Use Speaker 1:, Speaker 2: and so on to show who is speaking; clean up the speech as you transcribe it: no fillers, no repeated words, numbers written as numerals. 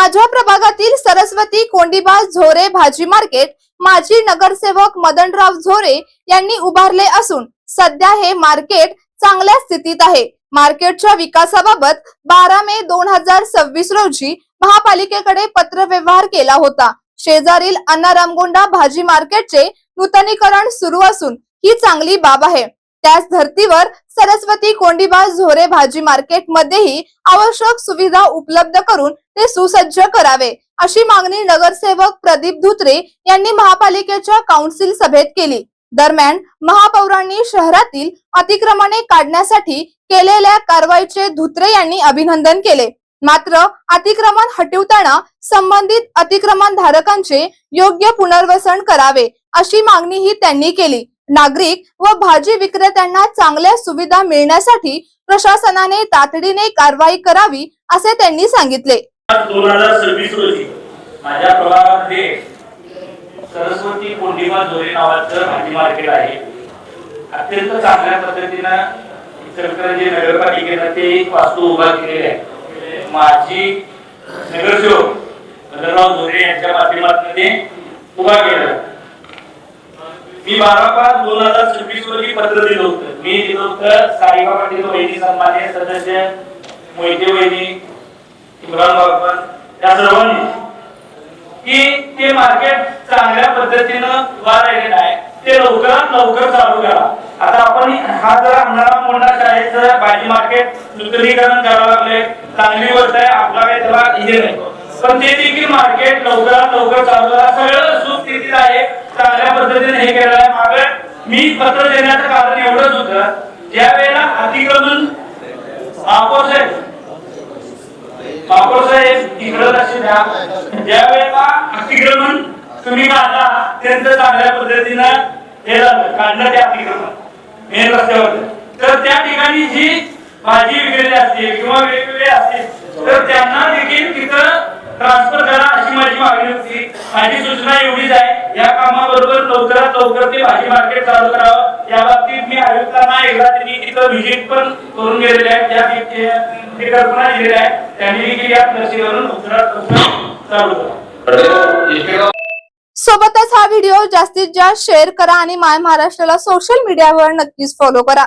Speaker 1: माझ्या प्रभागातील सरस्वती कोंडीबा झोरे भाजी मार्केट माजी नगरसेवक मदनराव झोरे यांनी उभारले असून सध्या हे मार्केट चांगल्या स्थितीत आहे। मार्केटच्या विकासाबाबत 12 मे 2026 रोजी महापालिकेकडे पत्रव्यवहार केला होता। शेजारील अण्णा रामगोंडा भाजी मार्केटचे नूतनीकरण सुरू असून ही चांगली बाब आहे। त्याच धर्तीवर सरस्वती कोंडीबा झोरे भाजी मार्केट मध्येही आवश्यक सुविधा उपलब्ध करून ते सुसज्ज करावे अशी मागणी नगरसेवक प्रदीप धुत्रे यांनी महापालिकेच्या काउन्सिल सभेत केली। दरम्यान महापौरांनी शहरातील अतिक्रमणे काढण्यासाठी केलेल्या कारवाईचे धुत्रे यांनी अभिनंदन केले। मात्र अतिक्रमण हटवताना संबंधित अतिक्रमण धारकांचे योग्य पुनर्वसन करावे अशी मागणीही त्यांनी केली। नागरिक व भाजी विक्रेत्यांना चांगल्या सुविधा मिळण्यासाठी प्रशासनाने तातडीने कारवाई करावी असे त्यांनी सांगितले।
Speaker 2: 2026 रोजी माझ्या प्रभागामध्ये सरस्वती कोंडीबा झोरे नावाचं भाजी मार्केट आहे। अत्यंत चांगल्या पद्धतीने इचलकरंजी नगरपालिकेने ते वास्तू उभा केलेले आहे। माजी नगरसेवक मदनराव झोरे यांच्या माध्यमातून ते उभा केलं। मी 12/5/2026 रोजी पत्र दिलं होतं। मी दिलं होतं साईबा पाटील वहिनी सन्माननीय सदस्य मोहिते वहिनी इम्रान बाबा या सर्वांनी की ते मार्केट चांगल्या पद्धतीने उभा राहिलेलं आहे, ते लवकरात लवकर चालू करा। आता आपण हा जर अण्णा रामगोंडा शाळेचं भाजी मार्केट नूतनीकरण करावं लागले, चांगली गोष्ट आहे, आपला काही त्याला हे नाही, पण ते देखील मार्केट लवकरात लवकर चालू करा। सगळं सुस्थितीत आहे, चांगल्या पद्धतीने हे केलेलं आहे। मागे मी पत्र देण्याचं कारण एवढंच होतं, ज्या वेळेला अतिक्रमण महापौर साहेब इकडे लक्ष द्या, ज्या वेळेला अतिक्रमण तुम्ही काढला त्यांचं चांगल्या पद्धतीनं हे झालं काढलं ते अतिक्रमण मेन रस्त्यावर, तर त्या ठिकाणी जी भाजी विक्रेते असतील किंवा वेगवेगळे असतील तर त्यांना देखील तिथं ट्रान्सफर करा अशी माझी मागणी होती। माझी सूचना एवढीच आहे, या कामाबरोबर लवकरात लवकर ते भाजी मार्केट चालू करावं। या बाबतीत मी आयुक्तांना एकदा त्यांनी तिथं व्हिजिट पण करून गेलेले आहेत, त्या कल्पना दिलेल्या आहेत, त्यांनी देखील या नर्सरीवरून लवकरात लवकर चालू करा।
Speaker 1: सोबतच हा व्हिडिओ जास्तीत जास्त शेअर करा आणि माय महाराष्ट्राला सोशल मीडियावर नक्कीच फॉलो करा।